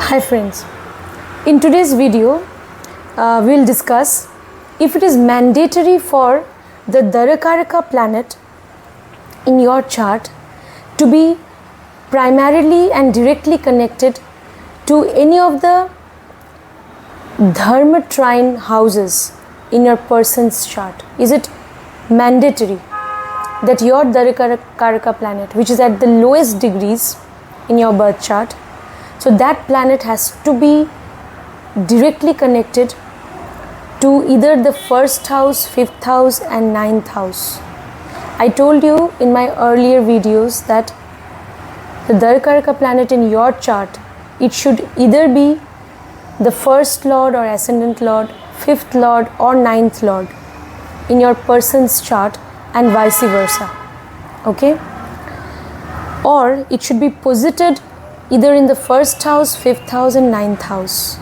Hi friends, in today's video we will discuss if it is mandatory for the DARAKARAKA planet in your chart to be primarily and directly connected to any of the Dharma Trine houses in your person's chart. Is it mandatory that your DARAKARAKA planet, which is at the lowest degrees in your birth chart, so that planet has to be directly connected to either the first house, fifth house and ninth house? I told you in my earlier videos that the DARAKARAKA planet in your chart, it should either be the first lord or ascendant lord, fifth lord or ninth lord in your person's chart and vice versa. Okay? Or it should be posited either in the first house, fifth house and ninth house.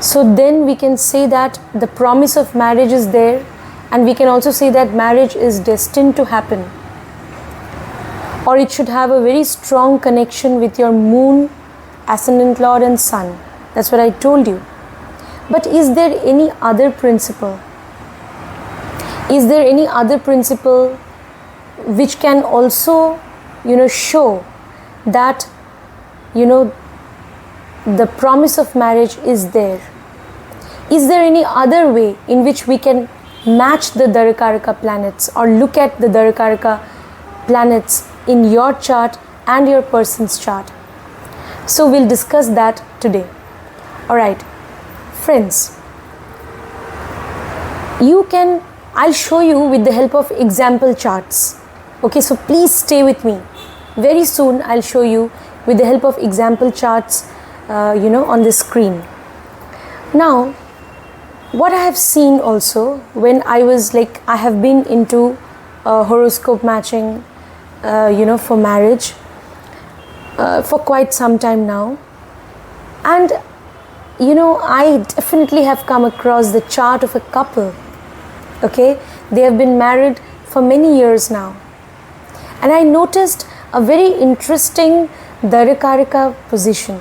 So then we can say that the promise of marriage is there, and we can also say that marriage is destined to happen. Or it should have a very strong connection with your moon, ascendant lord and sun. That's what I told you. But is there any other principle? Is there any other principle which can also, show that the promise of marriage is there? Is there any other way in which we can match the DARAKARAKA planets or look at the DARAKARAKA planets in your chart and your person's chart? So we'll discuss that today. Alright, friends, I'll show you with the help of example charts. Okay, so please stay with me. Very soon I'll show you with the help of example charts on the screen. Now, what I have seen also when I have been into horoscope matching for marriage for quite some time now, and I definitely have come across the chart of a couple. Okay, they have been married for many years now, and I noticed a very interesting DARAKARAKA position,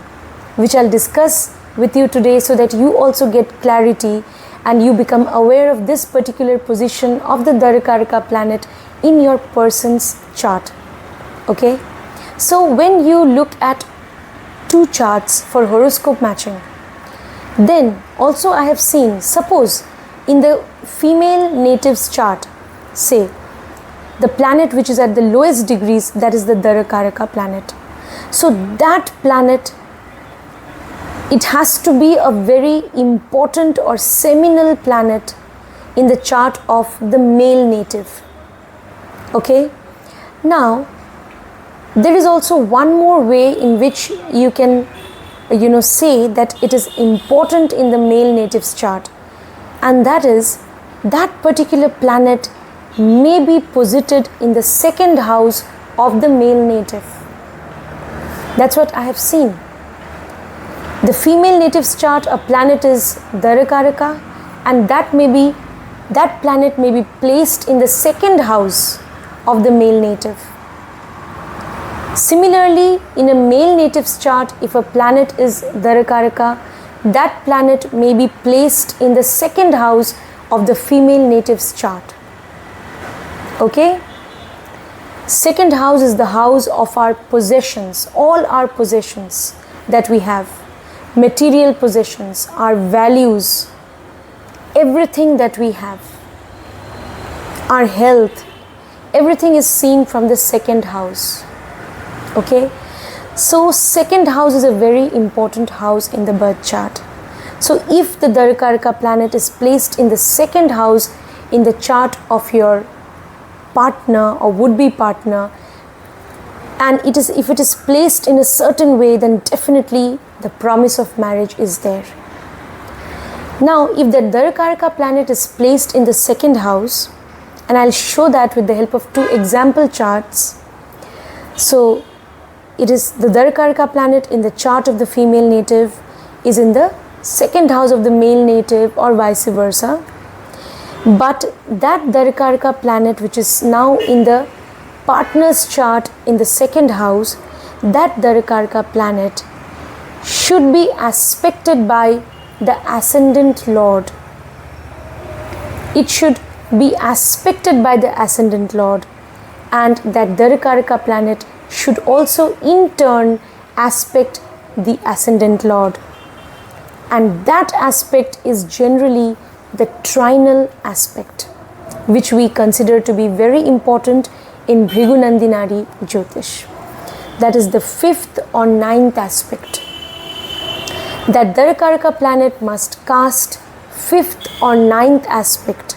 which I'll discuss with you today so that you also get clarity and you become aware of this particular position of the DARAKARAKA planet in your person's chart. Okay, so when you look at two charts for horoscope matching, then also I have seen, suppose in the female native's chart, say the planet which is at the lowest degrees, that is the DARAKARAKA planet. So that planet, it has to be a very important or seminal planet in the chart of the male native. Okay? Now, there is also one more way in which you can, say that it is important in the male native's chart, and that is that particular planet may be posited in the second house of the male native. That's what I have seen. The female native's chart, a planet is DARAKARAKA, and that planet may be placed in the second house of the male native. Similarly, in a male native's chart, if a planet is DARAKARAKA, that planet may be placed in the second house of the female native's chart. Okay? Second house is the house of our possessions, all our possessions that we have, material possessions, our values, everything that we have, our health, everything is seen from the second house. Okay? So second house is a very important house in the birth chart. So if the DARAKARAKA planet is placed in the second house in the chart of your partner or would-be partner, and if it is placed in a certain way, then definitely the promise of marriage is there. Now, if the DARAKARAKA planet is placed in the second house, and I'll show that with the help of two example charts. So it is the DARAKARAKA planet in the chart of the female native is in the second house of the male native, or vice versa. But that DARAKARAKA planet which is now in the partner's chart in the second house, that DARAKARAKA planet should be aspected by the ascendant lord. It should be aspected by the ascendant lord, and that DARAKARAKA planet should also in turn aspect the ascendant lord. And that aspect is generally the trinal aspect, which we consider to be very important in Bhrigunandinari Jyotish. That is the 5th or 9th aspect. That DARAKARAKA planet must cast 5th or 9th aspect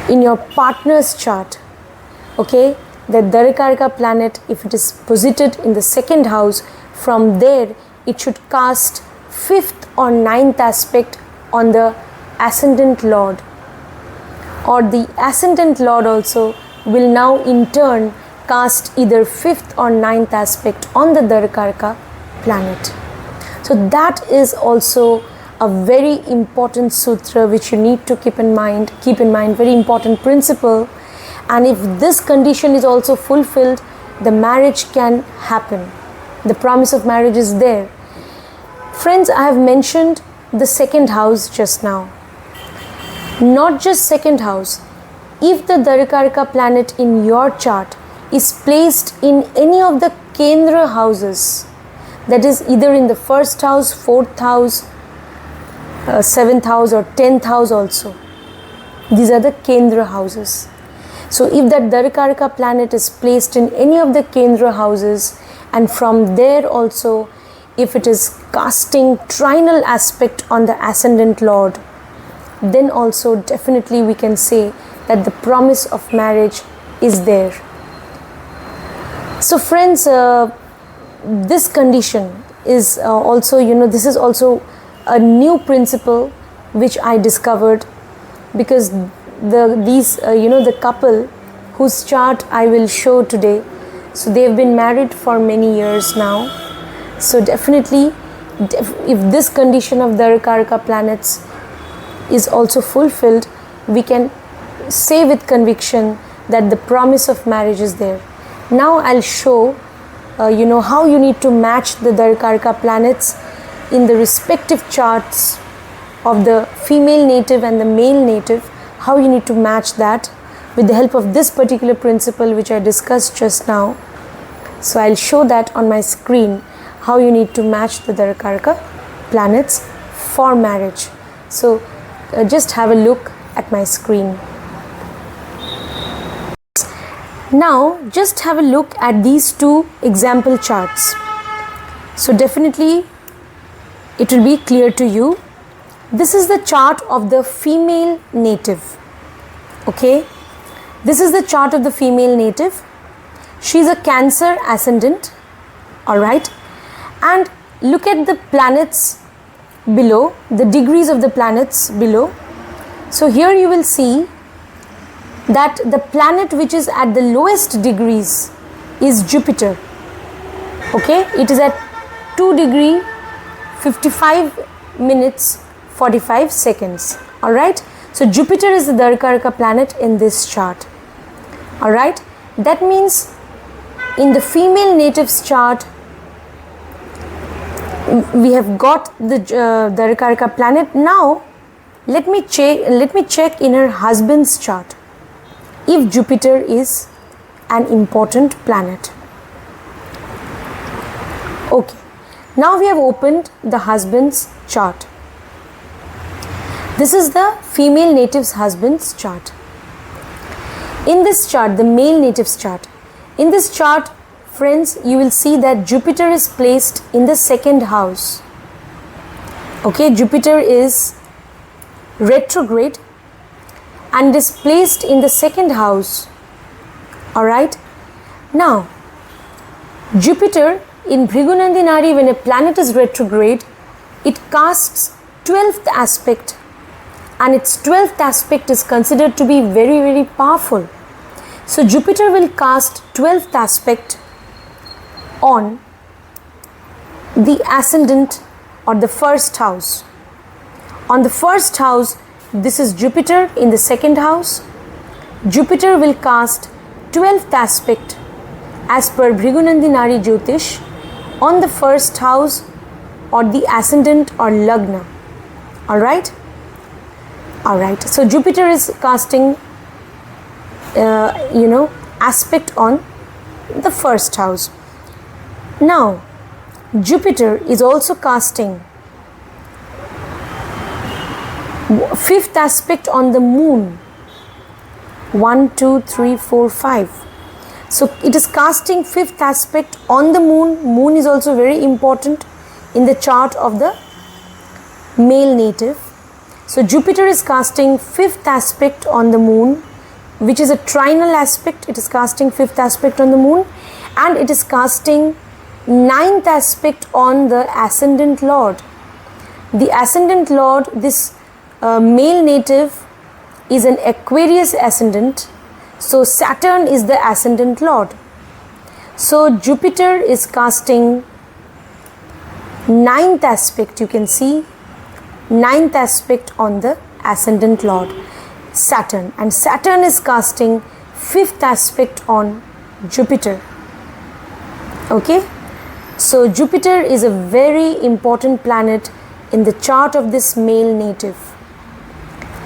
in your partner's chart. Okay, that DARAKARAKA planet, if it is posited in the 2nd house, from there it should cast 5th or 9th aspect on the ascendant lord, or the ascendant lord also will now in turn cast either 5th or 9th aspect on the DARAKARAKA planet. So that is also a very important sutra which you need to keep in mind, very important principle. And if this condition is also fulfilled, the marriage can happen. The promise of marriage is there. Friends, I have mentioned the 2nd house just now. Not just 2nd house. If the DARAKARAKA planet in your chart is placed in any of the Kendra houses, that is either in the 1st house, 4th house, 7th house or 10th house also. These are the Kendra houses. So if that DARAKARAKA planet is placed in any of the Kendra houses, and from there also if it is casting trinal aspect on the ascendant lord, then also definitely we can say that the promise of marriage is there. So friends, this condition is also, this is also a new principle which I discovered, because the couple whose chart I will show today, so they have been married for many years now. So definitely, if this condition of DARAKARAKA planets is also fulfilled, we can say with conviction that the promise of marriage is there. Now I'll show how you need to match the DARAKARAKA planets in the respective charts of the female native and the male native, how you need to match that with the help of this particular principle which I discussed just now. So I'll show that on my screen, how you need to match the DARAKARAKA planets for marriage. So just have a look at my screen. Now just have a look at these two example charts. So definitely it will be clear to you. This is the chart of the female native. Okay, this is the chart of the female native. She is a Cancer ascendant. Alright, and look at the planets below, the degrees of the planets below. So here you will see that the planet which is at the lowest degrees is Jupiter. Okay, it is at 2 degree 55 minutes 45 seconds. Alright, so Jupiter is the DARAKARAKA planet in this chart. Alright, that means in the female native's chart we have got the DARAKARAKA planet. Now let me check in her husband's chart if Jupiter is an important planet. Okay, now we have opened the husband's chart. This is the female native's husband's chart. In this chart, the male native's chart, in this chart, friends, you will see that Jupiter is placed in the 2nd house. Okay, Jupiter is retrograde and is placed in the 2nd house. Alright, now Jupiter in Bhrigunandinari, when a planet is retrograde, it casts 12th aspect, and its 12th aspect is considered to be very, very powerful. So Jupiter will cast 12th aspect on the ascendant or the 1st house. On the 1st house, this is Jupiter in the 2nd house. Jupiter will cast 12th aspect as per Bhrigunandinari Jyotish on the 1st house or the ascendant or lagna. Alright? Alright, so Jupiter is casting aspect on the first house. Now Jupiter is also casting fifth aspect on the moon. 1, 2, 3, 4, 5. So it is casting fifth aspect on the moon. Moon is also very important in the chart of the male native. So Jupiter is casting fifth aspect on the moon, which is a trinal aspect. It is casting fifth aspect on the moon, and it is casting ninth aspect on the ascendant lord. The ascendant lord, this male native, is an Aquarius ascendant. So Saturn is the ascendant lord. So Jupiter is casting ninth aspect. You can see ninth aspect on the ascendant lord Saturn, and Saturn is casting fifth aspect on Jupiter. Okay, so Jupiter is a very important planet in the chart of this male native.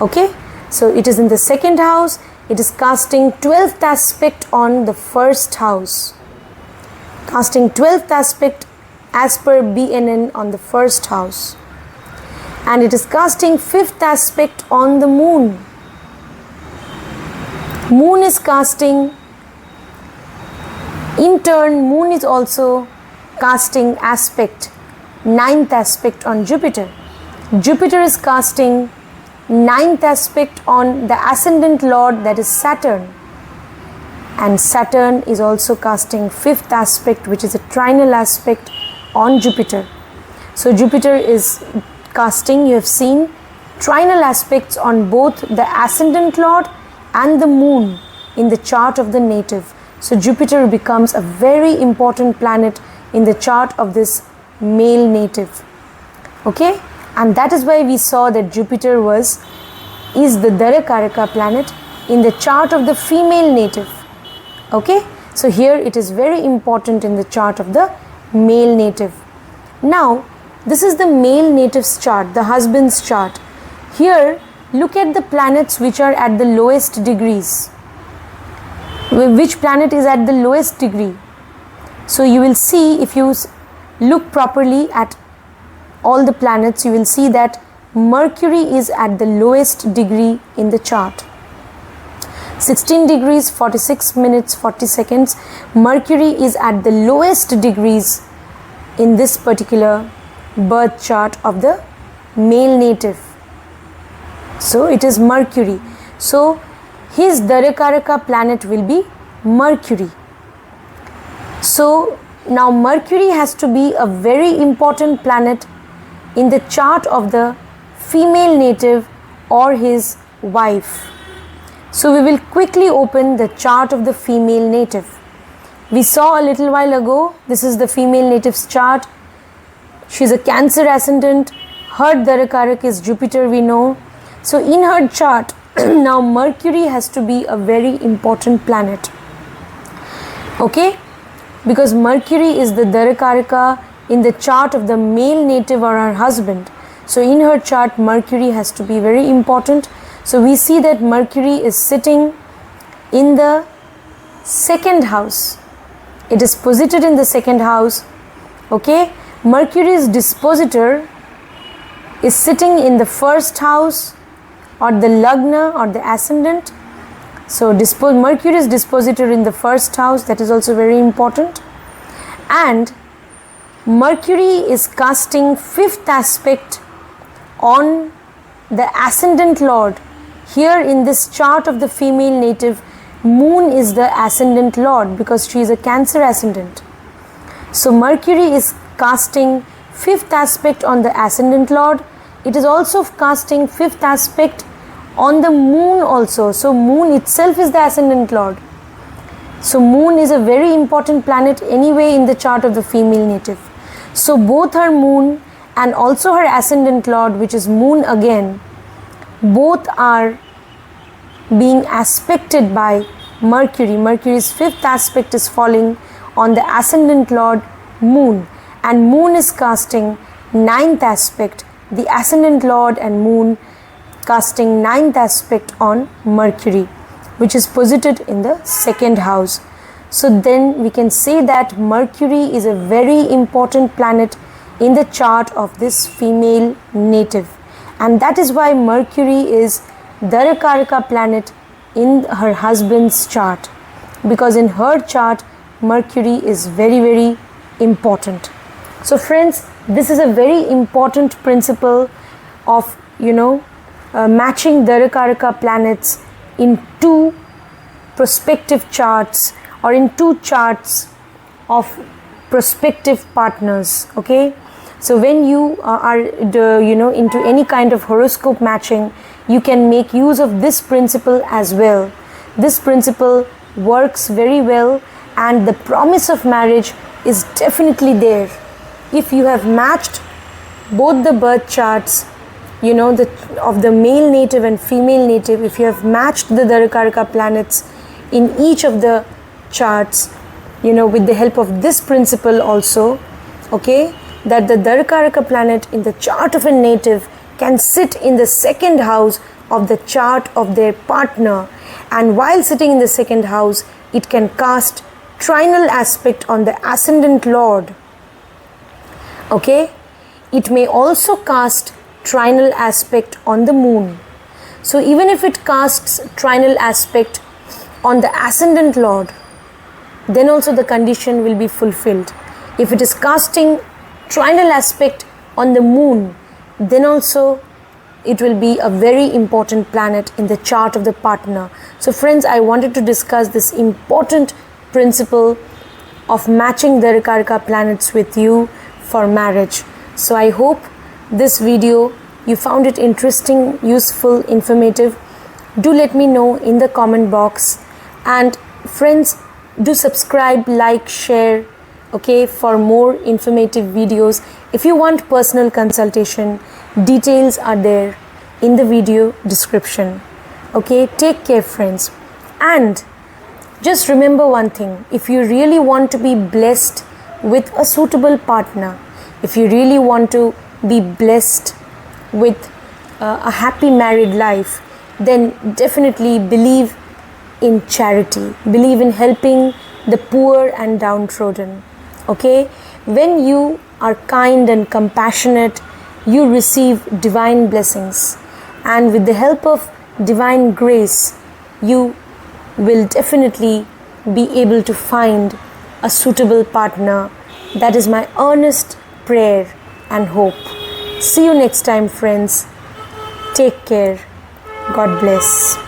Okay, so it is in the second house. It is casting 12th aspect on the first house, casting 12th aspect as per BNN on the first house, and it is casting fifth aspect on the moon. Moon is casting, in turn moon is also casting aspect, ninth aspect on Jupiter. Jupiter is casting ninth aspect on the ascendant lord, that is Saturn, and Saturn is also casting fifth aspect, which is a trinal aspect on Jupiter. So Jupiter is casting, you have seen, trinal aspects on both the ascendant lord and the moon in the chart of the native. So Jupiter becomes a very important planet in the chart of this male native. Okay, and that is why we saw that Jupiter is the DARAKARAKA planet in the chart of the female native. Okay, so here it is very important in the chart of the male native. Now this is the male native's chart, the husband's chart. Here look at the planets which are at the lowest degrees. Which planet is at the lowest degree? So you will see, if you look properly at all the planets, you will see that Mercury is at the lowest degree in the chart. 16 degrees 46 minutes 40 seconds. Mercury is at the lowest degrees in this particular birth chart of the male native. So it is Mercury. So his DARAKARAKA planet will be Mercury. So now Mercury has to be a very important planet in the chart of the female native or his wife. So we will quickly open the chart of the female native. We saw a little while ago, this is the female native's chart. She is a Cancer ascendant. Her DARAKARAK is Jupiter, we know. So in her chart, now Mercury has to be a very important planet. Okay, because Mercury is the DARAKARAKA in the chart of the male native or her husband. So in her chart, Mercury has to be very important. So we see that Mercury is sitting in the second house. It is posited in the second house. Okay, Mercury's dispositor is sitting in the first house or the lagna or the ascendant. So Mercury is dispositor in the first house, that is also very important. And Mercury is casting fifth aspect on the ascendant lord. Here in this chart of the female native, moon is the ascendant lord because she is a Cancer ascendant. So Mercury is casting fifth aspect on the ascendant lord. It is also casting fifth aspect on the moon also. So moon itself is the ascendant lord. So moon is a very important planet anyway in the chart of the female native. So both her moon and also her ascendant lord, which is moon again, both are being aspected by Mercury. Mercury's fifth aspect is falling on the ascendant lord moon, and moon is casting ninth aspect, the ascendant lord and moon casting ninth aspect on Mercury, which is posited in the second house. So then we can say that Mercury is a very important planet in the chart of this female native, and that is why Mercury is DARAKARAKA planet in her husband's chart, because in her chart Mercury is very, very important. So friends, this is a very important principle of matching DARAKARAKA planets in two prospective charts, or in two charts of prospective partners. Okay, so when you are into any kind of horoscope matching, you can make use of this principle as well. This principle works very well, and the promise of marriage is definitely there. If you have matched both the birth charts, of the male native and female native, if you have matched the DARAKARAKA planets in each of the charts, with the help of this principle also, okay, that the DARAKARAKA planet in the chart of a native can sit in the second house of the chart of their partner, and while sitting in the second house, it can cast trinal aspect on the ascendant lord. Okay, it may also cast trinal aspect on the moon. So even if it casts trinal aspect on the ascendant lord, then also the condition will be fulfilled. If it is casting trinal aspect on the moon, then also it will be a very important planet in the chart of the partner. So friends, I wanted to discuss this important principle of matching DARAKARAKA planets with you for marriage. So I hope this video you found it interesting, useful, informative. Do let me know in the comment box, and friends, do subscribe, like, share, okay, for more informative videos. If you want personal consultation, details are there in the video description. Okay, take care friends, and just remember one thing: if you really want to be blessed with a suitable partner, if you really want to be blessed with a happy married life, then definitely believe in charity, believe in helping the poor and downtrodden. Okay, when you are kind and compassionate, you receive divine blessings, and with the help of divine grace, you will definitely be able to find a suitable partner. That is my earnest prayer and hope. See you next time friends. Take care. God bless.